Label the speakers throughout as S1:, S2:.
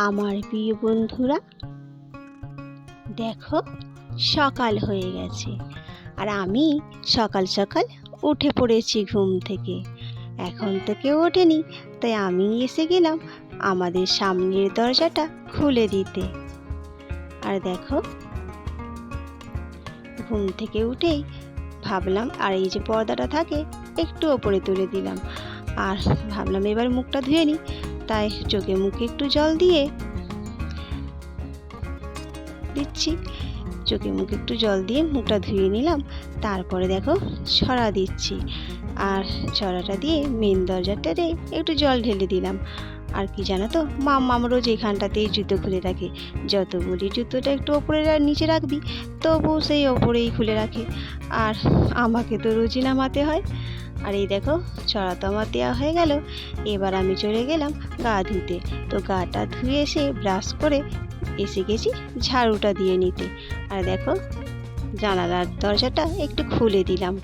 S1: আমার প্রিয় বন্ধুরা, দেখো সকাল হয়ে গেছে আর আমি সকাল সকাল উঠে পড়েছি ঘুম থেকে। এখন তো কেউ ওঠেনি, তাই আমি এসে গেলাম আমাদের সামনের দরজাটা খুলে দিতে। আর দেখো ঘুম থেকে উঠেই ভাবলাম, আর এই যে পর্দাটা থাকে একটু ওপরে তুলে দিলাম, আর ভাবলাম এবার মুখটা ধুয়ে নিই। তাই চোখে মুখে একটু জল দিয়ে দিচ্ছি, চোখে মুখে একটু জল দিয়ে মুখটা ধুয়ে নিলাম। তারপরে দেখো ছড়া দিচ্ছি, আর ছড়াটা দিয়ে মেন দরজাটাতে একটু জল ঢেলে দিলাম। আর কি জানো তো, মাম্মাম রোজ এখানটাতেই জুতো খুলে রাখে। যত বলি জুতোটা একটু ওপরে নিচে রাখবি, তবুও সেই ওপরেই খুলে রাখে, আর আমাকে তো রোজই নামাতে হয়। আর এই দেখো ছড়া তো আমার দেওয়া হয়ে গেল। এবার আমি চলে গেলাম গা ধুতে। তো গাটা ধুয়ে এসে ব্রাশ করে এসে গেছি ঝাড়ুটা দিয়ে নিতে। আর দেখো জানালার দরজাটা একটু খুলে দিলাম।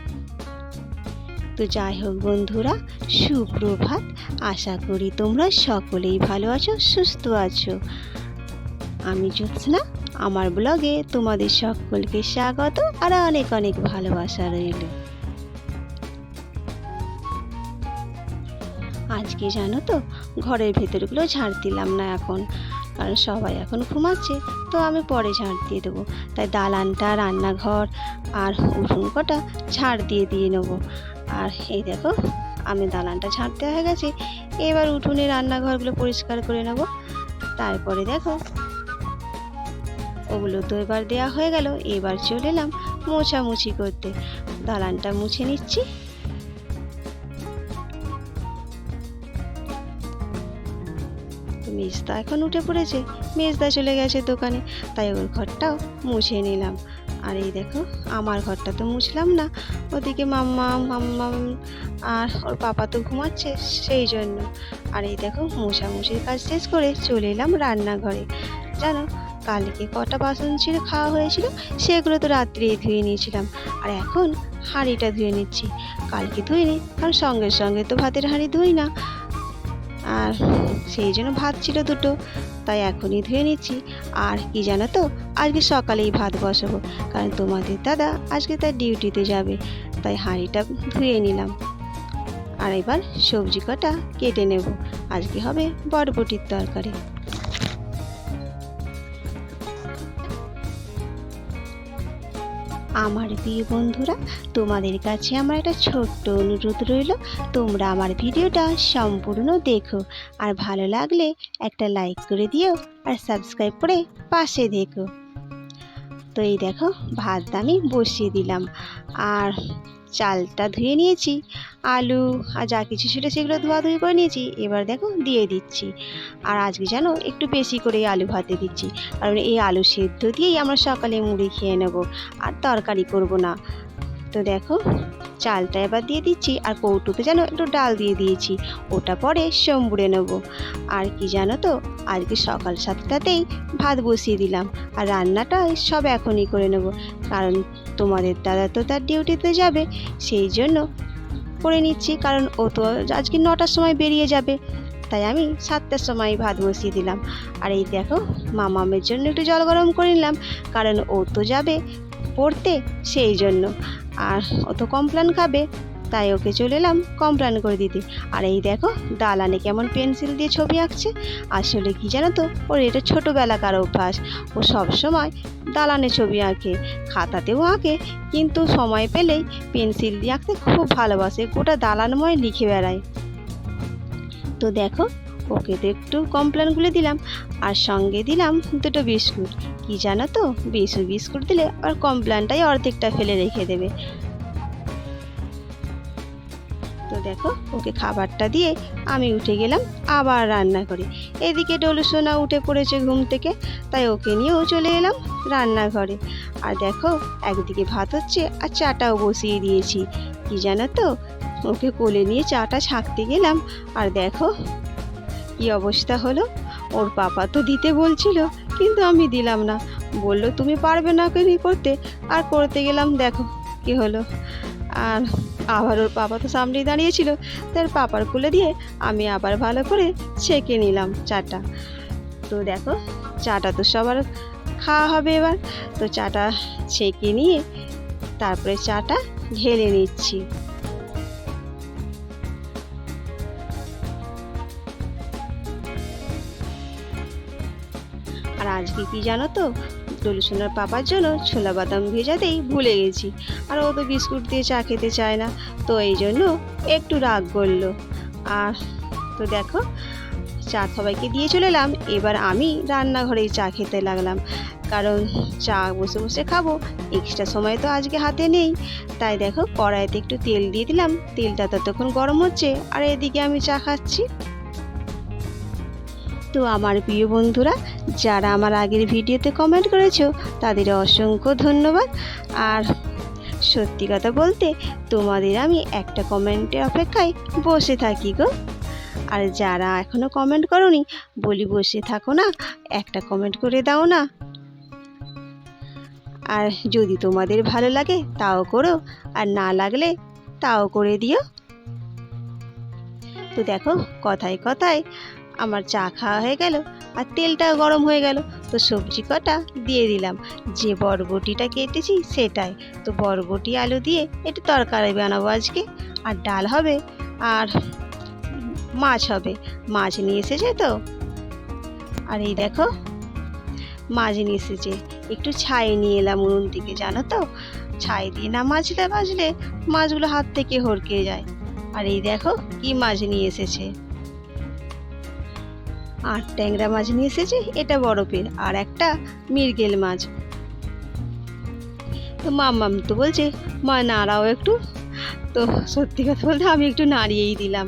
S1: তো যাই হোক বন্ধুরা, সুপ্রভাত। আশা করি তোমরা সকলেই ভালো আছো, সুস্থ আছো। আমি জ্যোৎস্না, আমার ব্লগে তোমাদের সকলকে স্বাগত আর অনেক অনেক ভালোবাসা রইল। আজকে জানো তো, ঘরের ভেতরগুলো ঝাড় দিলাম না এখন, কারণ সবাই এখন ঘুমাচ্ছে, তো আমি পরে ঝাড় দিয়ে দেবো। তাই দালানটা, রান্নাঘর আর উঠোন কটা ঝাড় দিয়ে নেবো। আর এই দেখো আমি দালানটা ঝাড় দেওয়া হয়ে গেছে, এবার উঠোনে রান্নাঘরগুলো পরিষ্কার করে নেব। তারপরে দেখো ওগুলো তো এবার দেওয়া হয়ে গেল, এবার চলে এলাম মোছামুছি করতে। দালানটা মুছে নিচ্ছি। মেজদা এখন উঠে পড়েছে, মেজদা চলে গেছে দোকানে, তাই ওর ঘরটাও মুছে নিলাম। আর এই দেখো আমার ঘরটা তো মুছলাম না, ওদিকে মাম্মা আর ওর পাপা তো ঘুমাচ্ছে, সেই জন্য। আর এই দেখো মোছামুছির কাজ শেষ করে চলে এলাম রান্নাঘরে। জানো কালকে কটা বাসন ছিল খাওয়া হয়েছিল, সেগুলো তো রাত্রেই ধুয়ে নিয়েছিলাম। আর এখন হাঁড়িটা ধুয়ে নিচ্ছি, কালকে ধুইনি কারণ সঙ্গে সঙ্গে তো ভাতের হাঁড়ি ধুই না, আর সেই জন্য ভাত ছিল দুটো, তাই এখনই ধুয়ে নিচ্ছি। আর কি জানো তো, আজকে সকালেই ভাত বসাবো, কারণ তোমাদের দাদা আজকে তার ডিউটিতে যাবে, তাই হাঁড়িটা ধুয়ে নিলাম। আর এবার সবজি কটা কেটে নেব, আজকে হবে বরবটির তরকারি। আমার প্রিয় বন্ধুরা, তোমাদের কাছে আমার একটা ছোট্ট অনুরোধ রইল, তোমরা আমার ভিডিওটা সম্পূর্ণ দেখো, আর ভালো লাগলে একটা লাইক করে দিও আর সাবস্ক্রাইব করে পাশে দেখো। তো এই দেখো ভাত আমি বসিয়ে দিলাম, আর চালটা ধুয়ে নিয়েছি, আলু আর যা কিছু ছিল সেগুলো ধোয়াধুয়ি করে নিয়েছি। এবার দেখো দিয়ে দিচ্ছি, আর আজকে জানো একটু বেশি করে আলু ভাতে দিচ্ছি, কারণ এই আলু সেদ্ধ দিয়েই আমরা সকালে মুড়ি খেয়ে নেব, আর তরকারি করব না। তো দেখো চালটা এবার দিয়ে দিচ্ছি, আর কৌটোতে যেন একটু ডাল দিয়ে দিয়েছি, ওটা পরে সম্বুড়ে নেব। আর কি জানো তো, আজকে সকাল 7টাতেই ভাত বসিয়ে দিলাম, আর রান্নাটা সব এখনই করে নেব, কারণ তোমাদের দাদা তো তার ডিউটিতে যাবে, সেই জন্য করে নিচ্ছি, কারণ ও তো আজকে 9টার সময় বেরিয়ে যাবে, তাই আমি 7টার সময় ভাত বসিয়ে দিলাম। আর এই দেখো মামামের জন্য একটু জল গরম করে নিলাম, কারণ ও তো যাবে পড়তে, সেই জন্য। আর ও তো কমপ্লেন খাবে, তাই ওকে চলে এলাম কমপ্লেন করে দিতে। আর এই দেখো দালানে কেমন পেন্সিল দিয়ে ছবি আঁকছে। আসলে কি জানো তো, ওর এটা ছোটোবেলাকার অভ্যাস, ও সব সময় দালানে ছবি আঁকে, খাতাতেও আঁকে, কিন্তু সময় পেলেই পেন্সিল দিয়ে আঁকতে খুব ভালোবাসে, গোটা দালানময় লিখে বেড়ায়। তো দেখো ওকে তো একটু কমপ্লেনগুলো দিলাম, আর সঙ্গে দিলাম দুটো বিস্কুট। কি জানো তো, বেশি বিস্কুট দিলে আর কমপ্লেনটাই অর্ধেকটা ফেলে রেখে দেবে। তো দেখো ওকে খাবারটা দিয়ে আমি উঠে গেলাম আবার রান্না করে। এদিকে ডলুসোনা উঠে পড়েছে ঘুম থেকে, তাই ওকে নিয়েও চলে এলাম রান্নাঘরে। আর দেখো একদিকে ভাত হচ্ছে আর চাটাও বসিয়ে দিয়েছি। কি জানো তো, ওকে কোলে নিয়ে চাটা ছাঁকতে গেলাম, আর দেখো কি অবস্থা হলো। ওর পাপা তো দিতে বলছিল, কিন্তু আমি দিলাম না, বললো তুমি পারবে না করতে, আর করতে গেলাম, দেখো কি হলো। আর আবার ওর পাপা তো সামনেই দাঁড়িয়েছিল, তার পাপার কোলে দিয়ে আমি আবার ভালো করে ছেঁকে নিলাম চাটা। তো দেখো চাটা তো সবার খাওয়া হবে এবার। তো চাটা ছেঁকে নিয়ে তারপরে চাটা ঢেলে নিচ্ছি। আর আজকে কি জানো তো, ডলুসোনার পাপার জন্য ছোলা বাদাম ভেজাতেই ভুলে গেছি। আর ও তো বিস্কুট দিয়ে চা খেতে চায় না, তো এই জন্য একটু রাগ করলো। আর তো দেখো চা সবাইকে দিয়ে চলে এলাম। এবার আমি রান্নাঘরেই চা খেতে লাগলাম, কারণ চা বসে বসে খাবো, এক্সট্রা সময় তো আজকে হাতে নেই। তাই দেখো কড়াইতে একটু তেল দিয়ে দিলাম, তেলটা ততক্ষণ গরম হচ্ছে আর এদিকে আমি চা খাচ্ছি। তো আমার প্রিয় বন্ধুরা, যারা আমার আগের ভিডিওতে কমেন্ট করেছো তাদের অসংখ্য ধন্যবাদ। আর সত্যি কথা বলতে তোমাদের আমি একটা কমেন্টের অপেক্ষায় বসে থাকি গো। আর যারা এখনো কমেন্ট করোনি, বলি বসে থাকো না, একটা কমেন্ট করে দাও না। আর যদি তোমাদের ভালো লাগে তাও করো, আর না লাগলে তাও করে দিও। তো দেখো কথায় কথায় আমার চা খাওয়া হয়ে গেল আর তেলটাও গরম হয়ে গেল। তো সবজি কটা দিয়ে দিলাম, যে বরবটিটা কেটেছি সেটাই। তো বরবটি আলু দিয়ে একটু তরকারি বানাবো আজকে, আর ডাল হবে, আর মাছ হবে। মাছ নিয়ে এসেছে তো, আর এই দেখো মাছ নিয়ে এসেছে, একটু ছাই নিয়ে এলাম উনুন থেকে, জানো তো ছাই দিয়ে না মাজলে মাছগুলো হাত থেকে হড়কে যায়। আর এই দেখো কি মাছ নিয়ে এসেছে, আর ট্যাংরা মাছ নিয়ে এসেছে, এটা বরফের, আর একটা মৃগেল মাছ। তো মাম্মাম তো বলছে মা নাড়াও একটু। তো সত্যি কথা বলতে আমি একটু নাড়িয়েই দিলাম।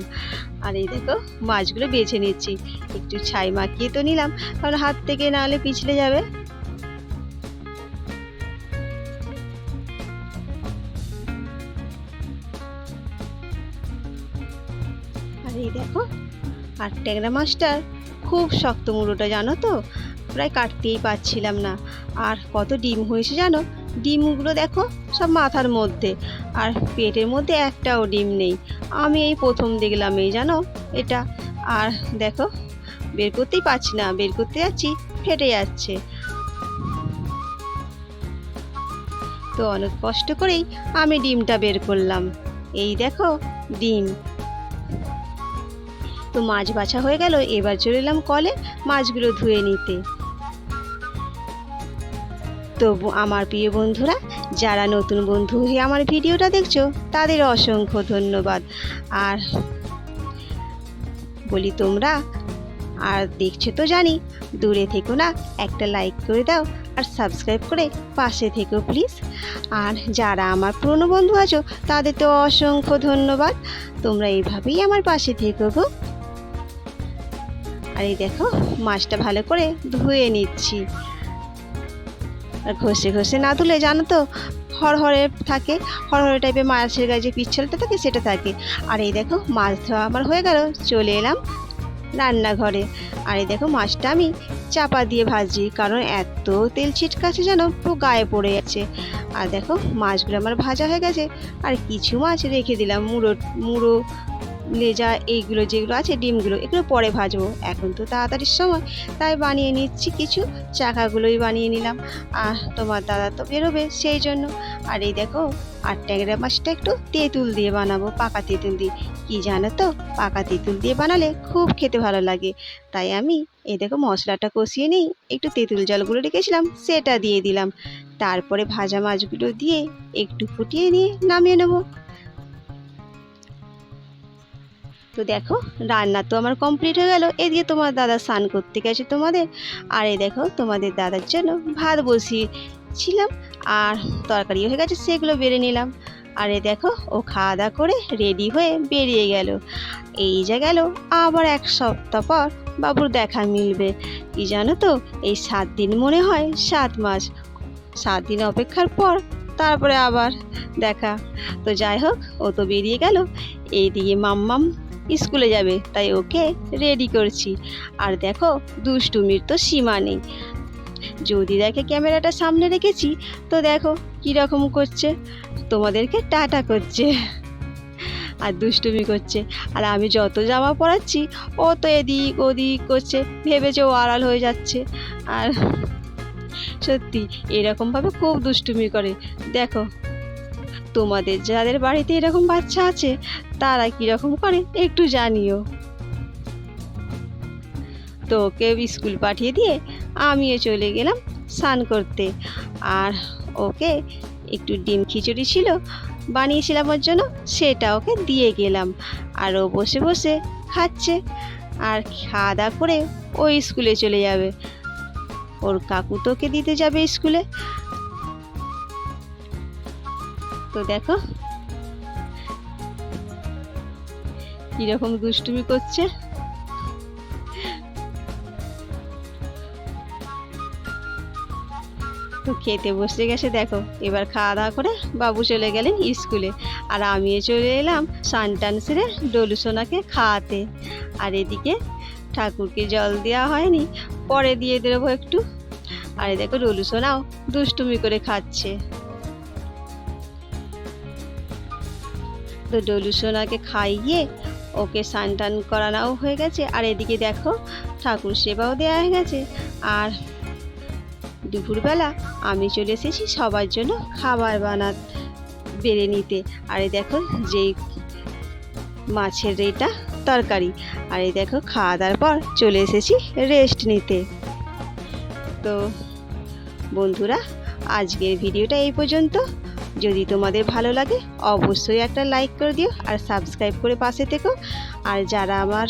S1: আর এই দেখো মাছগুলো বেছে নিচ্ছি, একটু ছাই মাখিয়ে তো নিলাম, কারণ হাত থেকে নাহলে পিছলে যাবে। আর এই দেখো, আর ট্যাংরা মাছটার খুব শক্ত মুড়োটা, জানো তো প্রায় কাটতেই পারছিলাম না। আর কত ডিম হয়েছে জানো, ডিমগুলো দেখো সব মাথার মধ্যে, আর পেটের মধ্যে একটাও ডিম নেই। আমি এই প্রথম দেখলাম এই জানো এটা। আর দেখো বের করতেই পারছি না, বের করতে যাচ্ছি ফেটে যাচ্ছে। তো অনেক কষ্ট করেই আমি ডিমটা বের করলাম, এই দেখো ডিম। তো মাছ বাছা হয়ে গেল, এবার চলে এলাম কলে মাছগুলো ধুয়ে নিতে। তো আমার প্রিয় বন্ধুরা, যারা নতুন বন্ধু হয়ে আমার ভিডিওটা দেখছো তাদের অসংখ্য ধন্যবাদ। আর বলি তোমরা আর দেখছো তো জানি, দূরে থেকো না, একটা লাইক করে দাও আর সাবস্ক্রাইব করে পাশে থেকো প্লিজ। আর যারা আমার পুরনো বন্ধু আছো তাদের তো অসংখ্য ধন্যবাদ, তোমরা এইভাবেই আমার পাশে থেকো গো। আর এই দেখো মাছটা ভালো করে ধুয়ে নিচ্ছি, আর ঘষে ঘষে না ধুলে জানো তো হরহরে থাকে, হরহরে টাইপের মাছের গায়ে যে পিচ্ছলটা থাকে সেটা থাকে। আর এই দেখো মাছ ধোয়া আমার হয়ে গেল, চলে এলাম রান্নাঘরে। আর এই দেখো মাছটা আমি চাপা দিয়ে ভাজি, কারণ এত তেল ছিটকাছে যেন পুরো গায়ে পড়ে যাচ্ছে। আর দেখো মাছগুলো আমার ভাজা হয়ে গেছে, আর কিছু মাছ রেখে দিলাম, মুড়ো লেজা এইগুলো যেগুলো আছে ডিমগুলো, এগুলো পরে ভাজবো, এখন তো তাড়াতাড়ির সময় তাই বানিয়ে নিচ্ছি, কিছু চাকাগুলোই বানিয়ে নিলাম। আর তোমার দাদা তো বেরোবে সেই জন্য। আর এই দেখো আর ট্যাংরা মাছটা একটু তেঁতুল দিয়ে বানাবো, পাকা তেঁতুল দিয়ে। কি জানো তো পাকা তেঁতুল দিয়ে বানালে খুব খেতে ভালো লাগে। তাই আমি এই দেখো মশলাটা কষিয়ে নিই, একটু তেঁতুল জলগুলো রেখেছিলাম সেটা দিয়ে দিলাম, তারপরে ভাজা মাছগুলো দিয়ে একটু ফুটিয়ে নিয়ে নামিয়ে নেবো। তো দেখো রান্না তো আমার কমপ্লিট হয়ে গেল, এদিকে তোমার দাদা স্নান করতে গেছে তোমাদের। আর এই দেখো তোমাদের দাদার জন্য ভাত বসিয়েছিলাম, আর তরকারি হয়ে গেছে সেগুলো বেড়ে নিলাম। আর এই দেখো ও খাওয়া দাওয়া করে রেডি হয়ে বেরিয়ে গেল। এই যা গেল আবার এক সপ্তাহ পর বাবুর দেখা মিলবে। কি জানো তো এই 7 দিন মনে হয় 7 মাস, 7 দিন অপেক্ষার পর তারপরে আবার দেখা। তো যাই হোক ও তো বেরিয়ে গেল, এইদিকে মাম্মাম স্কুলে যাবে তাই ওকে রেডি করছি। আর দেখো দুষ্টুমির তো সীমা নেই, যদি দেখে ক্যামেরাটা সামনে রেখেছি তো দেখো কীরকম করছে, তোমাদেরকে টাটা করছে। আর দুষ্টুমি করছে। আর আমি যত জামা পরাচ্ছি ও তো এদিক ওদিক করছে, ভেবেছে ও আড়াল হয়ে যাচ্ছে। আর সত্যি এরকমভাবে খুব দুষ্টুমি করে। দেখো, তোমাদের যাদের বাড়িতে এরকম বাচ্চা আছে তারা কীরকম করে একটু জানিও। তো ওকে স্কুল পাঠিয়ে দিয়ে আমিও চলে গেলাম স্নান করতে। আর ওকে একটু ডিম খিচুড়ি ছিল বানিয়েছিলাম ওর জন্য, সেটা ওকে দিয়ে গেলাম। আর ও বসে বসে খাচ্ছে। আর খাওয়া দাওয়া করে ও স্কুলে চলে যাবে। ওর কাকু তো ওকে দিতে যাবে স্কুলে। তো দেখো কিরকম দুষ্টুমি করছে। তো খেতে বসে গেছে দেখো। এবার খাওয়া দাওয়া করে বাবু চলে গেলেন স্কুলে। আর আমিও চলে এলাম স্নান টান সেরে ডলু সোনাকে খাওয়াতে। আর এদিকে ঠাকুরকে জল দেওয়া হয়নি, পরে দিয়ে দেবো একটু। আর দেখো ডলু সোনাও দুষ্টুমি করে খাচ্ছে। তো ডলু সোনাকে খাইয়ে ওকে স্নান টান করানোও হয়ে গেছে। আর এদিকে দেখো ঠাকুর সেবাও দেওয়া হয়ে গেছে। আর দুপুরবেলা আমি চলে এসেছি সবার জন্য খাবার বেড়ে নিতে। আর এই দেখো যেই মাছের এটা তরকারি। আর এই দেখো খাওয়া দাওয়ার পর চলে এসেছি রেস্ট নিতে। তো বন্ধুরা, আজকের ভিডিওটা এই পর্যন্ত। যদি তোমাদের ভালো লাগে অবশ্যই একটা লাইক করে দিও আর সাবস্ক্রাইব করে পাশে থেকো। আর যারা আমার